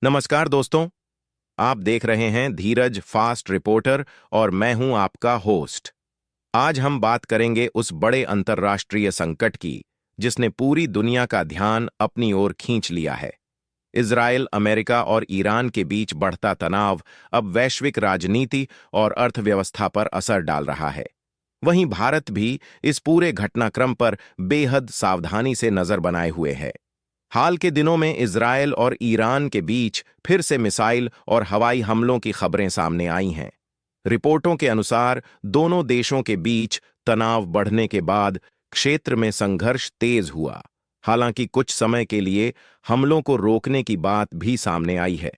नमस्कार दोस्तों। आप देख रहे हैं धीरज फास्ट रिपोर्टर और मैं हूं आपका होस्ट। आज हम बात करेंगे उस बड़े अंतर्राष्ट्रीय संकट की जिसने पूरी दुनिया का ध्यान अपनी ओर खींच लिया है। इजराइल, अमेरिका और ईरान के बीच बढ़ता तनाव अब वैश्विक राजनीति और अर्थव्यवस्था पर असर डाल रहा है। वहीं भारत भी इस पूरे घटनाक्रम पर बेहद सावधानी से नजर बनाए हुए है। हाल के दिनों में इजरायल और ईरान के बीच फिर से मिसाइल और हवाई हमलों की खबरें सामने आई हैं। रिपोर्टों के अनुसार दोनों देशों के बीच तनाव बढ़ने के बाद क्षेत्र में संघर्ष तेज हुआ। हालांकि कुछ समय के लिए हमलों को रोकने की बात भी सामने आई है।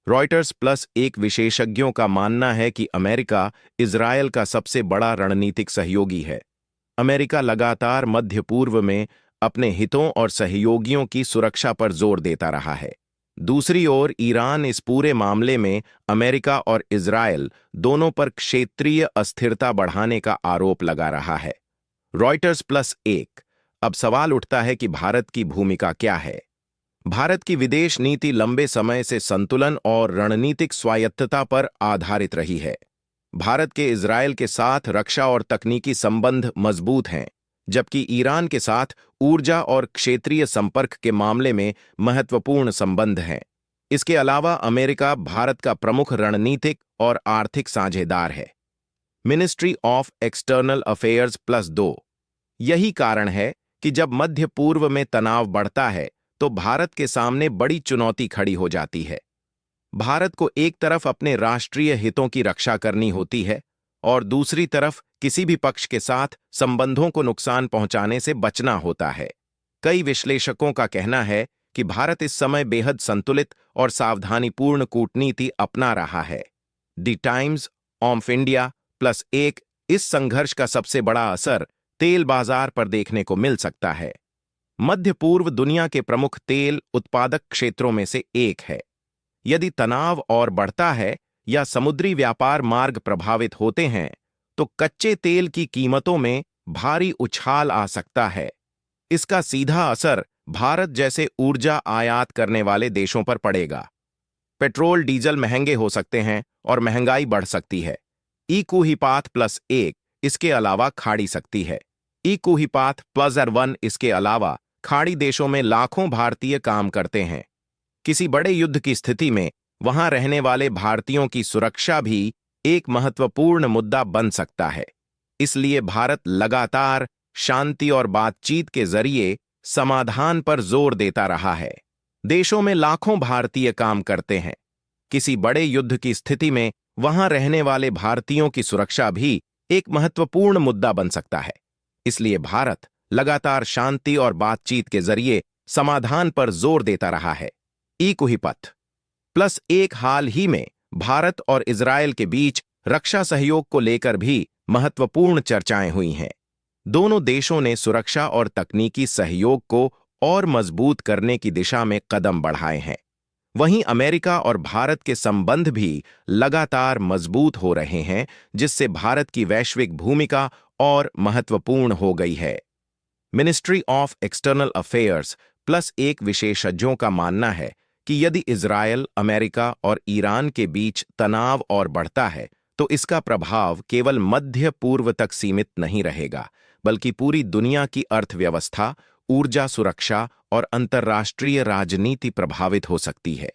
रॉयटर्स प्लस एक विशेषज्ञों का मानना है कि अमेरिका इजरायल का सबसे बड़ा रणनीतिक सहयोगी है। अमेरिका लगातार मध्य पूर्व में अपने हितों और सहयोगियों की सुरक्षा पर जोर देता रहा है। दूसरी ओर ईरान इस पूरे मामले में अमेरिका और इजरायल दोनों पर क्षेत्रीय अस्थिरता बढ़ाने का आरोप लगा रहा है। रॉयटर्स प्लस एक। अब सवाल उठता है कि भारत की भूमिका क्या है। भारत की विदेश नीति लंबे समय से संतुलन और रणनीतिक स्वायत्तता पर आधारित रही है। भारत के इजरायल के साथ रक्षा और तकनीकी संबंध मजबूत हैं, जबकि ईरान के साथ ऊर्जा और क्षेत्रीय संपर्क के मामले में महत्वपूर्ण संबंध हैं। इसके अलावा अमेरिका भारत का प्रमुख रणनीतिक और आर्थिक साझेदार है। Ministry of external affairs plus दो। यही कारण है कि जब मध्य पूर्व में तनाव बढ़ता है तो भारत के सामने बड़ी चुनौती खड़ी हो जाती है। भारत को एक तरफ अपने राष्ट्रीय हितों की रक्षा करनी होती है और दूसरी तरफ किसी भी पक्ष के साथ संबंधों को नुकसान पहुंचाने से बचना होता है। कई विश्लेषकों का कहना है कि भारत इस समय बेहद संतुलित और सावधानीपूर्ण कूटनीति अपना रहा है। The times of India plus एक। इस संघर्ष का सबसे बड़ा असर तेल बाजार पर देखने को मिल सकता है। मध्य पूर्व दुनिया के प्रमुख तेल उत्पादक क्षेत्रों में से एक है। यदि तनाव और बढ़ता है या समुद्री व्यापार मार्ग प्रभावित होते हैं तो कच्चे तेल की कीमतों में भारी उछाल आ सकता है। इसका सीधा असर भारत जैसे ऊर्जा आयात करने वाले देशों पर पड़ेगा। पेट्रोल डीजल महंगे हो सकते हैं और महंगाई बढ़ सकती है। ई-कुहिपाथ प्लस एक इसके अलावा खाड़ी सकती है। ई-कुहिपाथ प्लस वन इसके अलावा खाड़ी देशों में लाखों भारतीय काम करते हैं। किसी बड़े युद्ध की स्थिति में वहां रहने वाले भारतीयों की सुरक्षा भी एक महत्वपूर्ण मुद्दा बन सकता है। इसलिए भारत लगातार शांति और बातचीत के जरिए समाधान पर जोर देता रहा है। देशों में लाखों भारतीय काम करते हैं। किसी बड़े युद्ध की स्थिति में वहां रहने वाले भारतीयों की सुरक्षा भी एक महत्वपूर्ण मुद्दा बन सकता है। इसलिए भारत लगातार शांति और बातचीत के जरिए समाधान पर जोर देता रहा है। ई-कुहिपथ प्लस एक। हाल ही में भारत और इजरायल के बीच रक्षा सहयोग को लेकर भी महत्वपूर्ण चर्चाएं हुई हैं। दोनों देशों ने सुरक्षा और तकनीकी सहयोग को और मजबूत करने की दिशा में कदम बढ़ाए हैं। वहीं अमेरिका और भारत के संबंध भी लगातार मजबूत हो रहे हैं, जिससे भारत की वैश्विक भूमिका और महत्वपूर्ण हो गई है। Ministry of external affairs plus एक विशेषज्ञों का मानना है कि यदि इजरायल, अमेरिका और ईरान के बीच तनाव और बढ़ता है तो इसका प्रभाव केवल मध्य पूर्व तक सीमित नहीं रहेगा, बल्कि पूरी दुनिया की अर्थव्यवस्था, ऊर्जा सुरक्षा और अंतर्राष्ट्रीय राजनीति प्रभावित हो सकती है।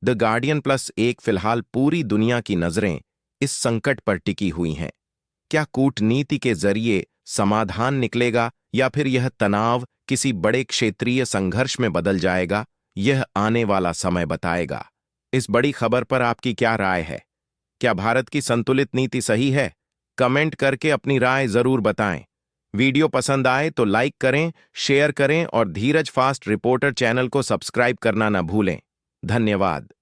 द गार्डियन प्लस एक। फिलहाल पूरी दुनिया की नजरें इस संकट पर टिकी हुई हैं। क्या कूटनीति के जरिए समाधान निकलेगा या फिर यह तनाव किसी बड़े क्षेत्रीय संघर्ष में बदल जाएगा? यह आने वाला समय बताएगा। इस बड़ी खबर पर आपकी क्या राय है? क्या भारत की संतुलित नीति सही है? कमेंट करके अपनी राय जरूर बताएं। वीडियो पसंद आए तो लाइक करें, शेयर करें और धीरज फास्ट रिपोर्टर चैनल को सब्सक्राइब करना न भूलें। धन्यवाद।